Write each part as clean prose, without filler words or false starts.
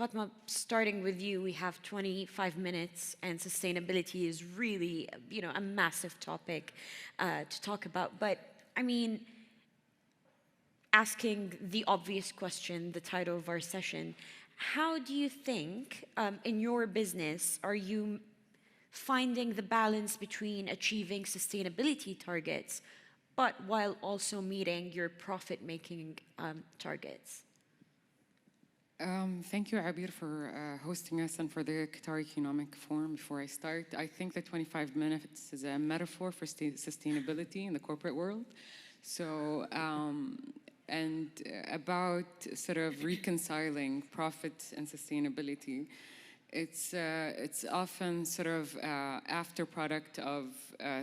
Fatma, starting with you, we have 25 minutes, and sustainability is really, a massive topic to talk about. But I mean, asking the obvious question, the title of our session, how do you think in your business are you finding the balance between achieving sustainability targets, but while also meeting your profit-making targets? Thank you, Abeer, for hosting us and for the Qatar Economic Forum. Before I start, I think that 25 minutes is a metaphor for sustainability in the corporate world. So, and about sort of reconciling profit and sustainability, it's often sort of after product of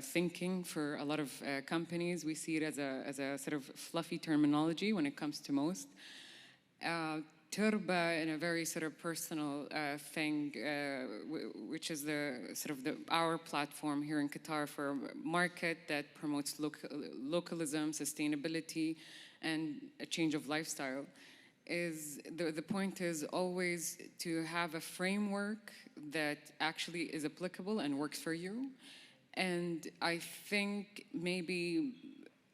thinking for a lot of companies. We see it as a sort of fluffy terminology when it comes to most. Torba, in a very sort of personal thing, which is our platform here in Qatar for a market that promotes localism, sustainability, and a change of lifestyle. The point is always to have a framework that actually is applicable and works for you. And I think maybe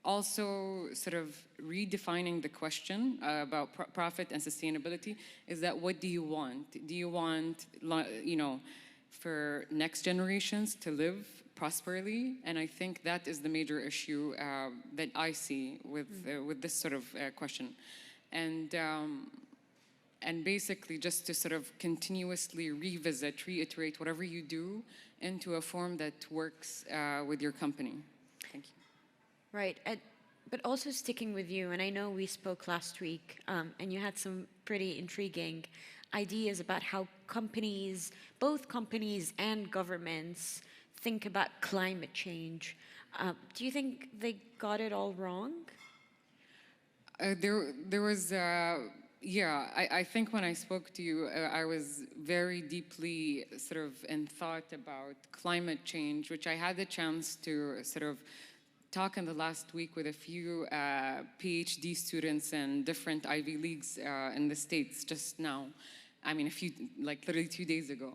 also sort of redefining the question about profit and sustainability is that what do you want? Do you want, for next generations to live prosperly? And I think that is the major issue that I see with this sort of question. And basically just to sort of continuously reiterate whatever you do into a form that works with your company. Thank you. Right, but also sticking with you, and I know we spoke last week, and you had some pretty intriguing ideas about how companies, both companies and governments, think about climate change. Do you think they got it all wrong? There was, I think when I spoke to you, I was very deeply sort of in thought about climate change, which I had the chance to sort of talk in the last week with a few PhD students in different Ivy Leagues in the States just now. I mean, literally 2 days ago.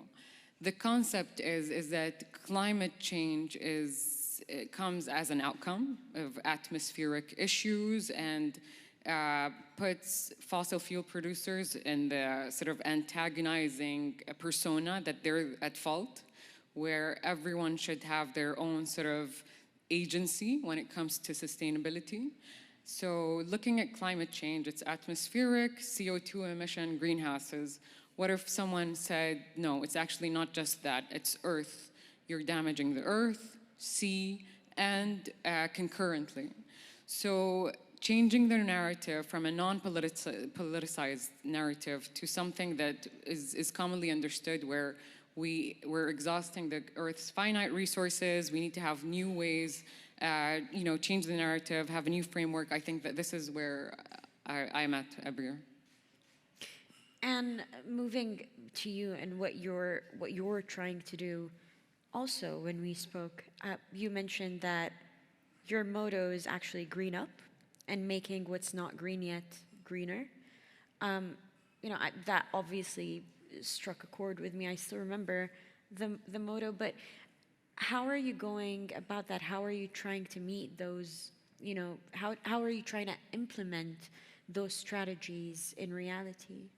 The concept is that climate change comes as an outcome of atmospheric issues and puts fossil fuel producers in the sort of antagonizing persona that they're at fault, where everyone should have their own sort of agency when it comes to sustainability. So looking at climate change, it's atmospheric, CO2 emission, greenhouses. What if someone said, no, it's actually not just that, it's Earth. You're damaging the Earth, sea, and concurrently. So changing the narrative from a non-politicized narrative to something that is commonly understood, where we're exhausting the Earth's finite resources. We need to have new ways, change the narrative, have a new framework. I think that this is where I'm at, Abeer. And moving to you and what you're trying to do, also when we spoke, you mentioned that your motto is actually green up and making what's not green yet greener. That obviously struck a chord with me. I still remember the motto, but how are you going about that? How are you trying to meet those, how are you trying to implement those strategies in reality?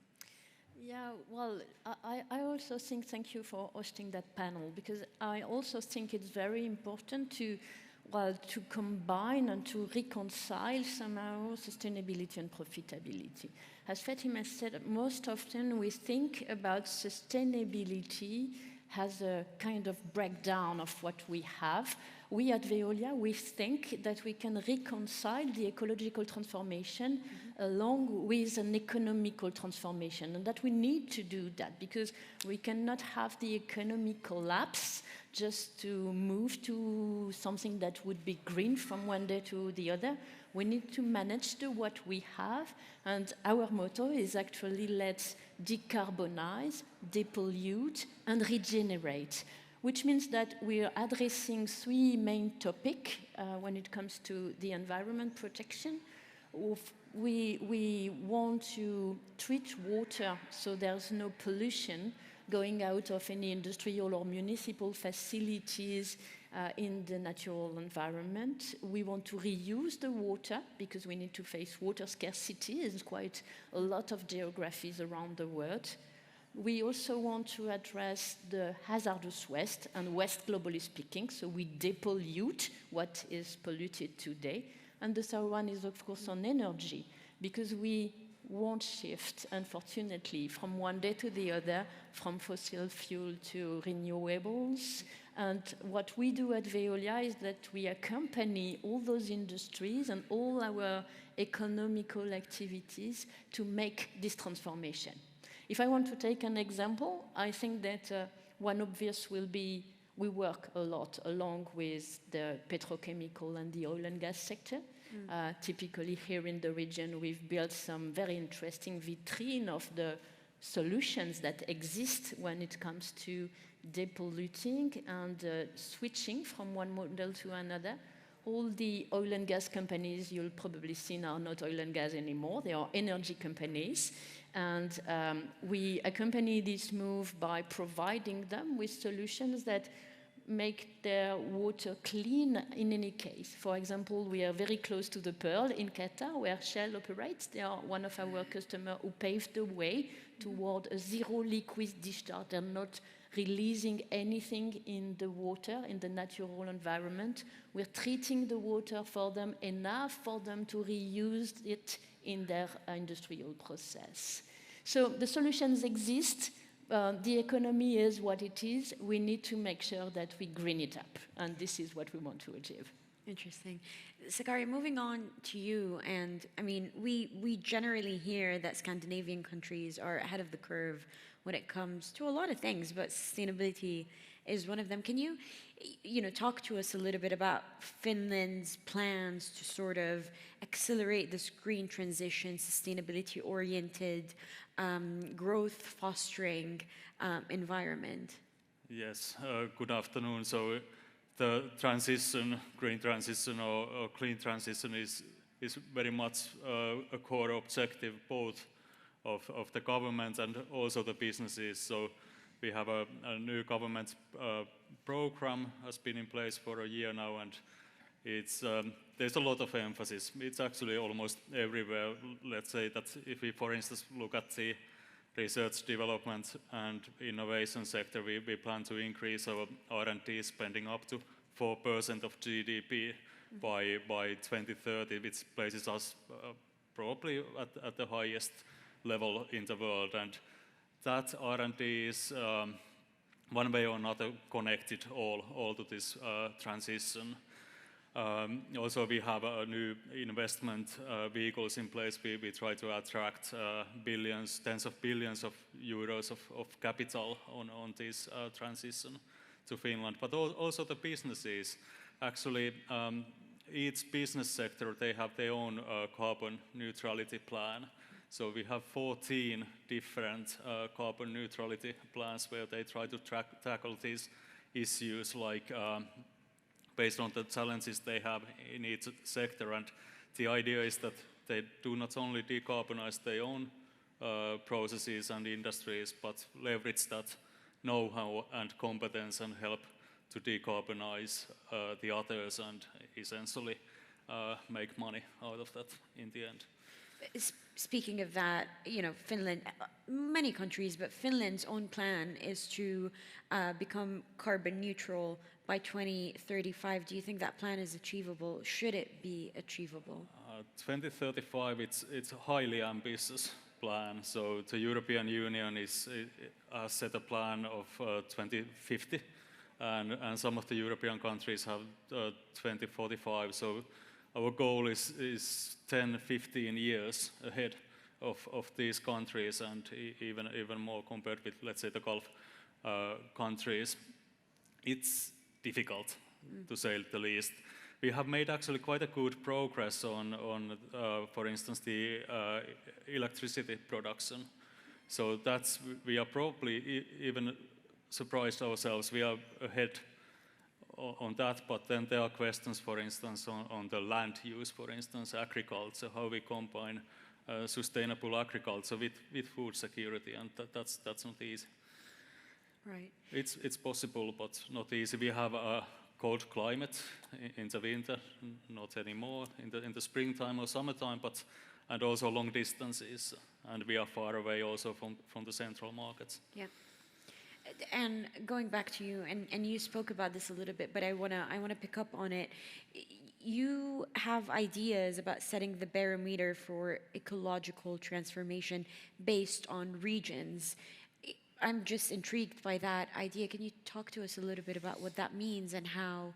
Yeah, well, I also think, thank you for hosting that panel, because I also think it's very important to combine and to reconcile somehow sustainability and profitability. As Fatima said, most often we think about sustainability as a kind of breakdown of what we have. We at Veolia, we think that we can reconcile the ecological transformation along with an economical transformation, and that we need to do that because we cannot have the economic collapse just to move to something that would be green from one day to the other. We need to manage what we have, and our motto is actually let's decarbonize, depollute, and regenerate, which means that we're addressing 3 main topics when it comes to the environment protection. we want to treat water so there's no pollution going out of any industrial or municipal facilities in the natural environment. We want to reuse the water because we need to face water scarcity in quite a lot of geographies around the world. We also want to address the hazardous waste, and waste globally speaking, so we depollute what is polluted today. And the third one is, of course, on energy, because we won't shift, unfortunately, from one day to the other, from fossil fuel to renewables. And what we do at Veolia is that we accompany all those industries and all our economical activities to make this transformation. If I want to take an example, I think that one obvious will be we work a lot along with the petrochemical and the oil and gas sector. Typically here in the region, we've built some very interesting vitrine of the solutions that exist when it comes to depolluting and switching from one model to another. All the oil and gas companies you'll probably see are not oil and gas anymore, they are energy companies. And we accompany this move by providing them with solutions that make their water clean in any case. For example, we are very close to the Pearl in Qatar, where Shell operates. They are one of our customers who paved the way toward a zero liquid discharge. They're not releasing anything in the water, in the natural environment. We're treating the water for them enough for them to reuse it in their industrial process. So the solutions exist. The economy is what it is. We need to make sure that we green it up, and this is what we want to achieve. Interesting. Sakari, moving on to you, and I mean, we generally hear that Scandinavian countries are ahead of the curve when it comes to a lot of things, but sustainability is one of them. Can you talk to us a little bit about Finland's plans to sort of accelerate this green transition, sustainability-oriented, growth-fostering environment? Yes, good afternoon. So the transition, green transition or clean transition is very much a core objective both of the government and also the businesses. So we have a new government program has been in place for a year now, and it's there's a lot of emphasis. It's actually almost everywhere. Let's say that if we, for instance, look at the research, development and innovation sector, we plan to increase our R&D spending up to 4% of GDP by 2030, which places us probably at the highest level in the world. And that R&D is one way or another connected all to this transition. Also, we have a new investment vehicles in place. We try to attract billions, tens of billions of euros of capital on this transition to Finland. But also the businesses. Actually, each business sector, they have their own carbon neutrality plan. So we have 14 different carbon neutrality plans where they try to tackle these issues, like based on the challenges they have in each sector. And the idea is that they do not only decarbonize their own processes and industries, but leverage that know-how and competence and help to decarbonize the others and essentially make money out of that in the end. Speaking of that, Finland, many countries, but Finland's own plan is to become carbon neutral by 2035. Do you think that plan is achievable? Should it be achievable? 2035, it's a highly ambitious plan. So the European Union has set a plan of 2050, and some of the European countries have 2045. So our goal is 10, 15 years ahead of these countries, and even more compared with, let's say, the Gulf countries. It's difficult, to say the least. We have made actually quite a good progress on for instance, the electricity production. So we are probably even surprised ourselves. We are ahead on that, but then there are questions, for instance, on the land use, for instance, agriculture, how we combine sustainable agriculture with food security, and that's not easy. Right. It's possible, but not easy. We have a cold climate in the winter, not anymore in the springtime or summertime, and also long distances, and we are far away also from the central markets. Yeah. And going back to you, and you spoke about this a little bit, but I wanna pick up on it. You have ideas about setting the barometer for ecological transformation based on regions. I'm just intrigued by that idea. Can you talk to us a little bit about what that means and how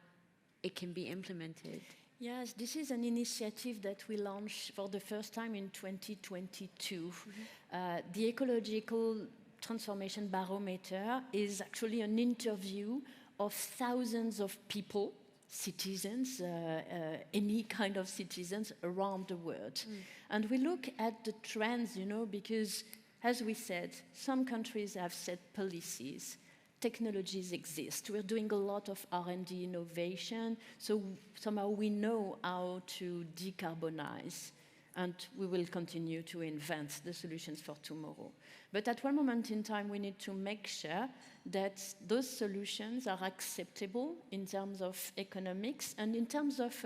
it can be implemented? Yes, this is an initiative that we launched for the first time in 2022. The Ecological Transformation Barometer is actually an interview of thousands of people, citizens, any kind of citizens around the world. And we look at the trends, because as we said, some countries have set policies, technologies exist. We're doing a lot of R&D innovation, so somehow we know how to decarbonize, and we will continue to invent the solutions for tomorrow. But at one moment in time, we need to make sure that those solutions are acceptable in terms of economics and in terms of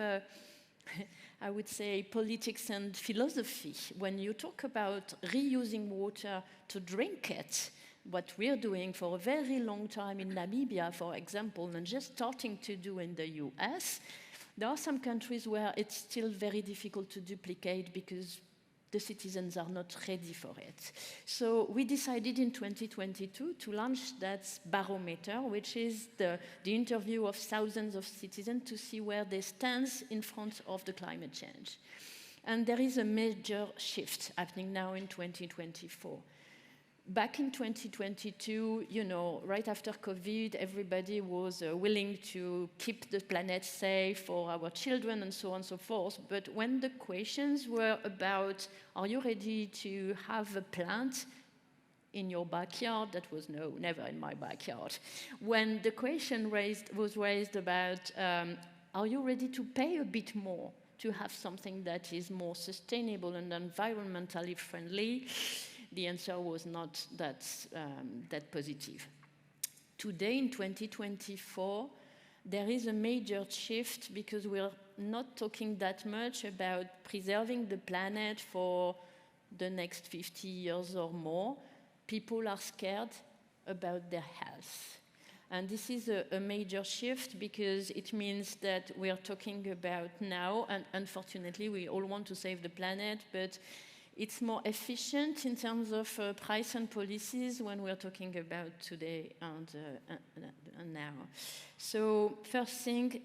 I would say politics and philosophy. When you talk about reusing water to drink it, what we're doing for a very long time in Namibia, for example, and just starting to do in the US, there are some countries where it's still very difficult to duplicate because the citizens are not ready for it. So we decided in 2022 to launch that barometer, which is the interview of thousands of citizens to see where they stand in front of the climate change. And there is a major shift happening now in 2024. Back in 2022, right after COVID, everybody was willing to keep the planet safe for our children and so on and so forth. But when the questions were about, are you ready to have a plant in your backyard? That was no, never in my backyard. When the question was raised about, are you ready to pay a bit more to have something that is more sustainable and environmentally friendly? The answer was not that positive. Today, in 2024, there is a major shift because we're not talking that much about preserving the planet for the next 50 years or more. People are scared about their health. And this is a major shift because it means that we are talking about now, and unfortunately, we all want to save the planet, but it's more efficient in terms of price and policies when we're talking about today and now. So first thing,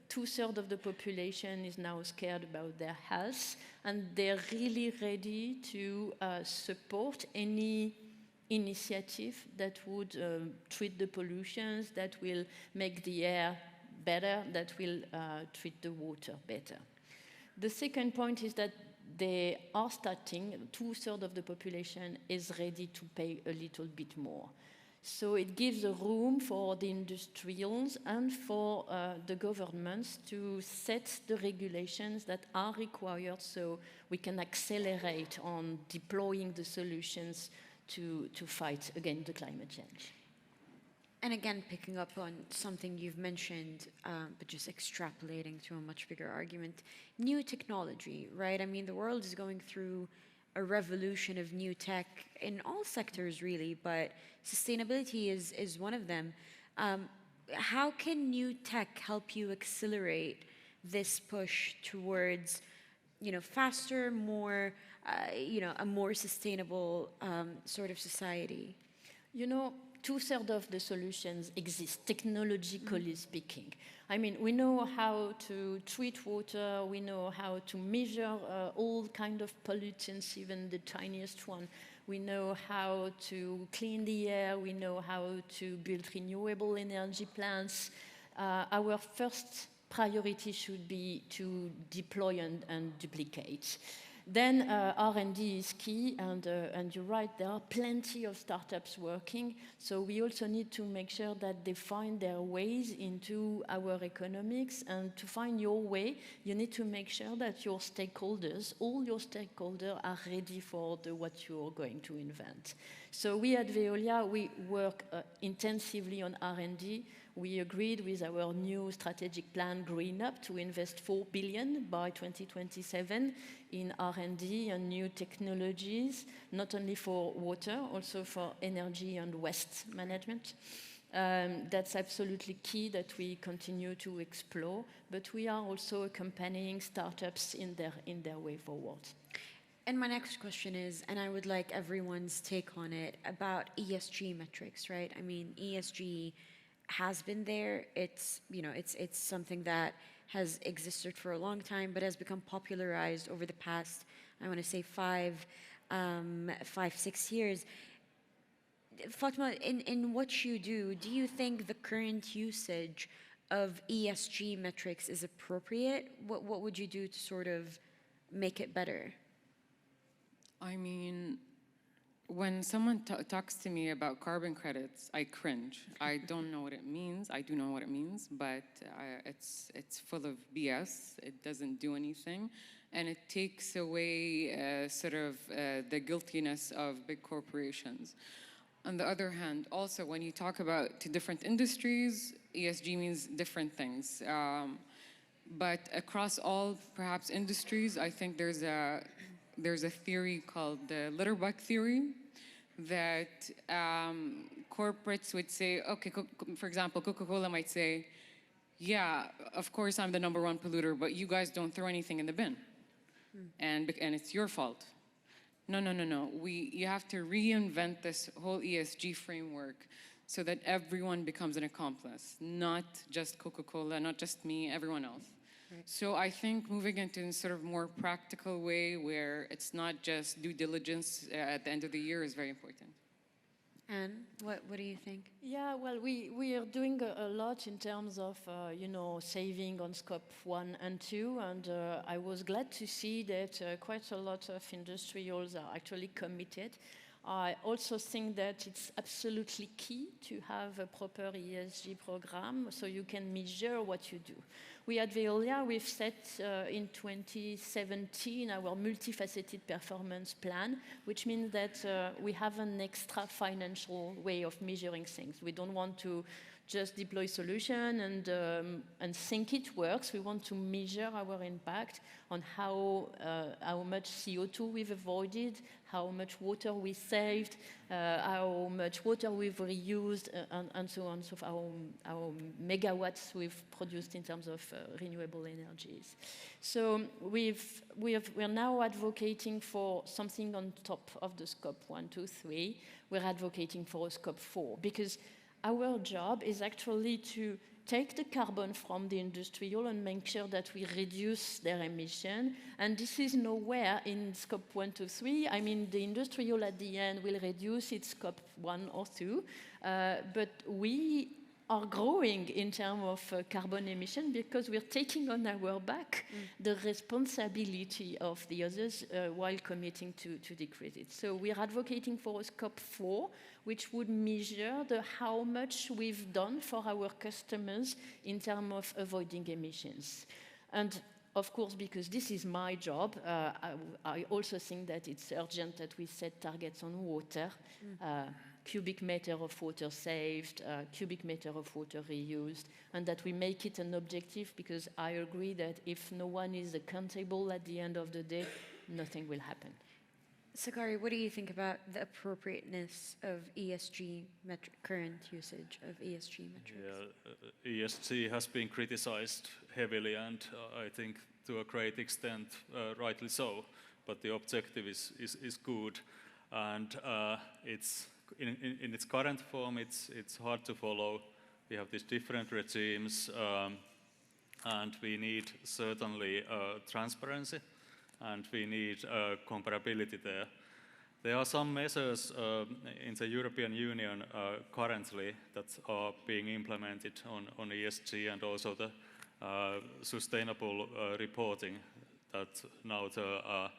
2/3 of the population is now scared about their health, and they're really ready to support any initiative that would treat the pollutions, that will make the air better, that will treat the water better. The second point is that they are starting, 2/3 of the population is ready to pay a little bit more. So it gives a room for the industrials and for the governments to set the regulations that are required so we can accelerate on deploying the solutions to fight against the climate change. And again, picking up on something you've mentioned, but just extrapolating to a much bigger argument, new technology, right? I mean, the world is going through a revolution of new tech in all sectors, really, but sustainability is one of them. How can new tech help you accelerate this push towards, faster, more, a more sustainable sort of society? 2/3 of the solutions exist, technologically speaking. I mean, we know how to treat water, we know how to measure all kind of pollutants, even the tiniest one. We know how to clean the air, we know how to build renewable energy plants. Our first priority should be to deploy and duplicate. Then R&D is key, and you're right, there are plenty of startups working, so we also need to make sure that they find their ways into our economics, and to find your way, you need to make sure that your stakeholders, all your stakeholders are ready for what you're going to invent. So we at Veolia, we work intensively on R&D. We agreed with our new strategic plan, Green Up, to invest 4 billion by 2027 in R&D and new technologies, not only for water, also for energy and waste management. That's absolutely key that we continue to explore, but we are also accompanying startups in their way forward. And my next question is, and I would like everyone's take on it, about ESG metrics, right? I mean, ESG has been there. It's, you know, it's something that has existed for a long time, but has become popularized over the past, I want to say 5-6 years. Fatma, in what you do you think the current usage of ESG metrics is appropriate? What would you do to sort of make it better? I mean, when someone talks to me about carbon credits, I cringe. I don't know what it means. I do know what it means, but it's full of BS. It doesn't do anything, and it takes away the guiltiness of big corporations. On the other hand, also when you talk about to different industries, ESG means different things. But across all perhaps industries, I think there's a theory called the litter bucket theory that corporates would say, okay, for example, Coca-Cola might say, yeah, of course I'm the #1 polluter, but you guys don't throw anything in the bin. And it's your fault. No. You have to reinvent this whole ESG framework so that everyone becomes an accomplice, not just Coca-Cola, not just me, everyone else. Right. So I think moving into a sort of more practical way where it's not just due diligence at the end of the year is very important. Anne, what do you think? Yeah, well, we are doing a lot in terms of, saving on scope 1 and 2, and I was glad to see that quite a lot of industrials are actually committed. I also think that it's absolutely key to have a proper ESG program so you can measure what you do. We at Veolia, we've set in 2017 our multifaceted performance plan, which means that we have an extra financial way of measuring things. We don't want to just deploy solution and think it works. We want to measure our impact on how much CO2 we've avoided, how much water we saved, how much water we've reused, and so on. So our megawatts we've produced in terms of renewable energies. So we're now advocating for something on top of the scope 1, 2, 3. We're advocating for a scope 4 because our job is actually to take the carbon from the industrial and make sure that we reduce their emission. And this is nowhere in scope 1, 2, 3. I mean, the industrial at the end will reduce its scope 1 or 2, but we are growing in terms of carbon emission because we're taking on our back the responsibility of the others while committing to decrease it. So we're advocating for a scope 4, which would measure how much we've done for our customers in terms of avoiding emissions. And of course, because this is my job, I also think that it's urgent that we set targets on water. Cubic meter of water saved, cubic meter of water reused, and that we make it an objective, because I agree that if no one is accountable at the end of the day, nothing will happen. Sakari, what do you think about the appropriateness of ESG current usage of ESG metrics? Yeah, ESG has been criticized heavily, and I think to a great extent, rightly so, but the objective is good, and it's in its current form, it's hard to follow. We have these different regimes, and we need certainly transparency, and we need comparability there. There are some measures in the European Union currently that are being implemented on ESG, and also the sustainable reporting that now the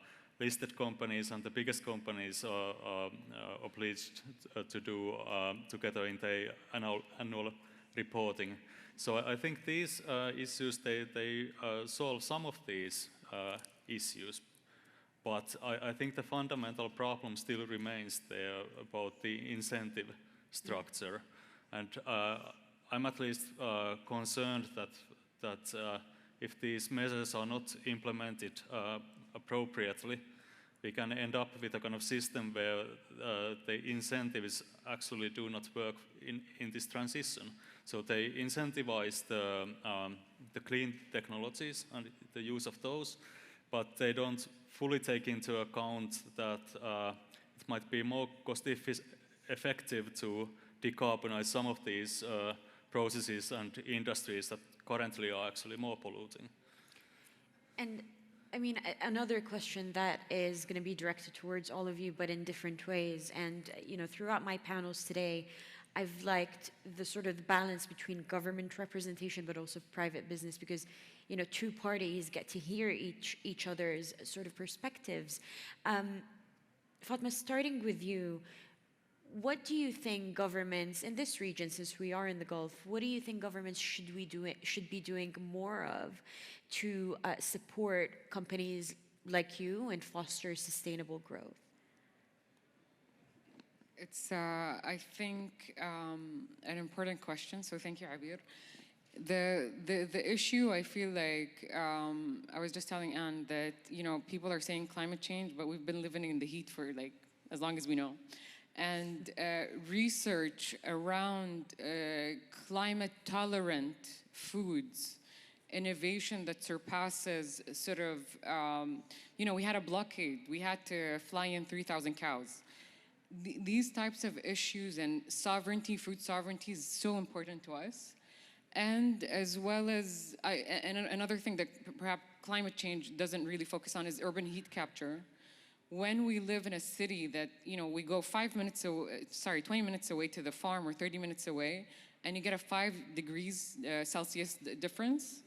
listed companies and the biggest companies are obliged to do together in their annual reporting. So I think these issues, they solve some of these issues. But I think the fundamental problem still remains there about the incentive structure. And I'm at least concerned that if these measures are not implemented appropriately, we can end up with a kind of system where the incentives actually do not work in this transition. So they incentivize the clean technologies and the use of those, but they don't fully take into account that it might be more cost-effective to decarbonize some of these processes and industries that currently are actually more polluting. And I mean, another question that is going to be directed towards all of you, but in different ways. And throughout my panels today, I've liked the sort of balance between government representation, but also private business, because two parties get to hear each other's sort of perspectives. Fatma, starting with you, what do you think governments in this region, since we are in the Gulf, what do you think governments should be doing more of to support companies like you and foster sustainable growth? It's, I think, an important question. So thank you, Abeer. The issue, I feel like, I was just telling Anne that people are saying climate change, but we've been living in the heat for like as long as we know. And research around climate-tolerant foods, innovation that surpasses sort of, we had a blockade. We had to fly in 3,000 cows. These types of issues and sovereignty, food sovereignty is so important to us. And as well as, another thing that perhaps climate change doesn't really focus on is urban heat capture. When we live in a city that, we go 20 minutes away to the farm or 30 minutes away, and you get a 5 degrees Celsius difference,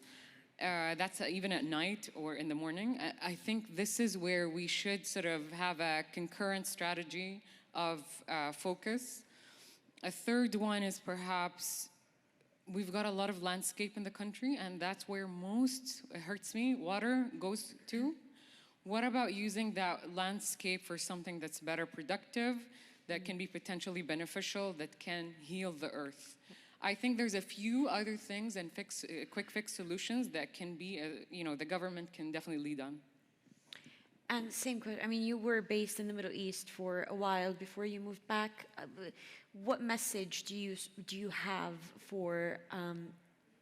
that's even at night or in the morning. I think this is where we should sort of have a concurrent strategy of focus. A third one is perhaps we've got a lot of landscape in the country, and that's where most, it hurts me, water goes to. What about using that landscape for something that's better productive, that can be potentially beneficial, that can heal the earth? I think there's a few other things and quick fix solutions that can be, the government can definitely lead on. And same question, I mean, you were based in the Middle East for a while before you moved back. What message do you have for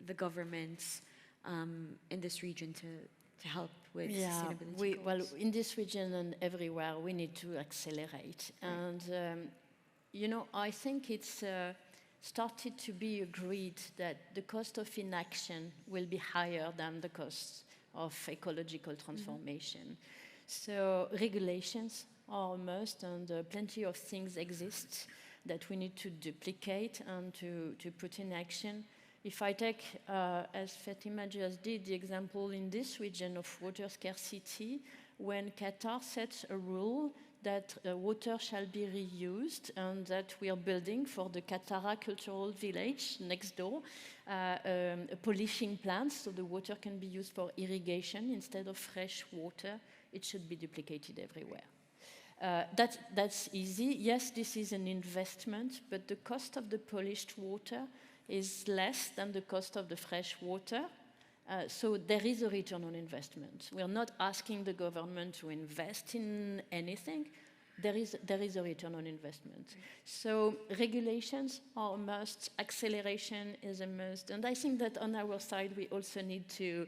the governments in this region to help with sustainability goals? Well, in this region and everywhere, we need to accelerate. And, I think it's started to be agreed that the cost of inaction will be higher than the cost of ecological transformation. So regulations are a must, and plenty of things exist that we need to duplicate and to put in action. If I take, as Fatima just did, the example in this region of water scarcity, when Qatar sets a rule that water shall be reused, and that we are building for the Qatara Cultural Village next door, a polishing plant so the water can be used for irrigation instead of fresh water, it should be duplicated everywhere. That's easy. Yes, this is an investment, but the cost of the polished water is less than the cost of the fresh water. So there is a return on investment. We are not asking the government to invest in anything. There is a return on investment. So regulations are a must. Acceleration is a must. And I think that on our side, we also need to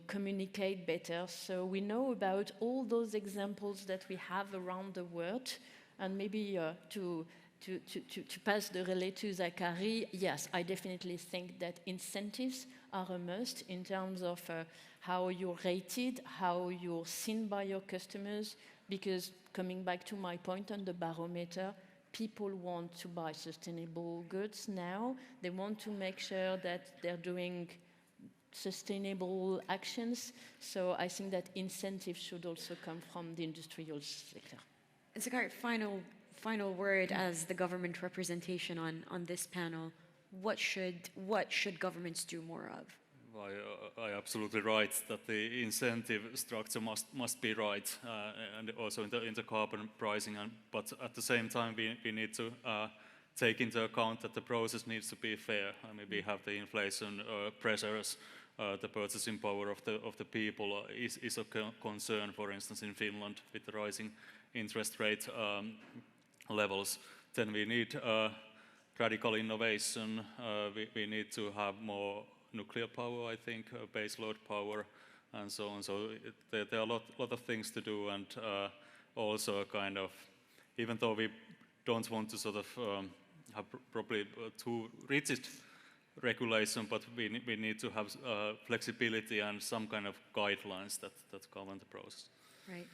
communicate better. So we know about all those examples that we have around the world, and maybe to pass the relay to Sakari, yes, I definitely think that incentives are a must in terms of how you're rated, how you're seen by your customers, because coming back to my point on the barometer, people want to buy sustainable goods now. They want to make sure that they're doing sustainable actions. So I think that incentives should also come from the industrial sector. And Sakari, final word as the government representation on this panel. What should governments do more of? I absolutely right that the incentive structure must be right, and also in the carbon pricing. But at the same time, we need to take into account that the process needs to be fair. I mean, we have the inflation pressures. The purchasing power of the people is a concern, for instance, in Finland with the rising interest rate levels. Then we need radical innovation. We need to have more nuclear power, I think, baseload power, and so on. So there are a lot of things to do, and also kind of, even though we don't want to sort of have probably too rigid regulation, but we need to have flexibility and some kind of guidelines that govern the process. Right.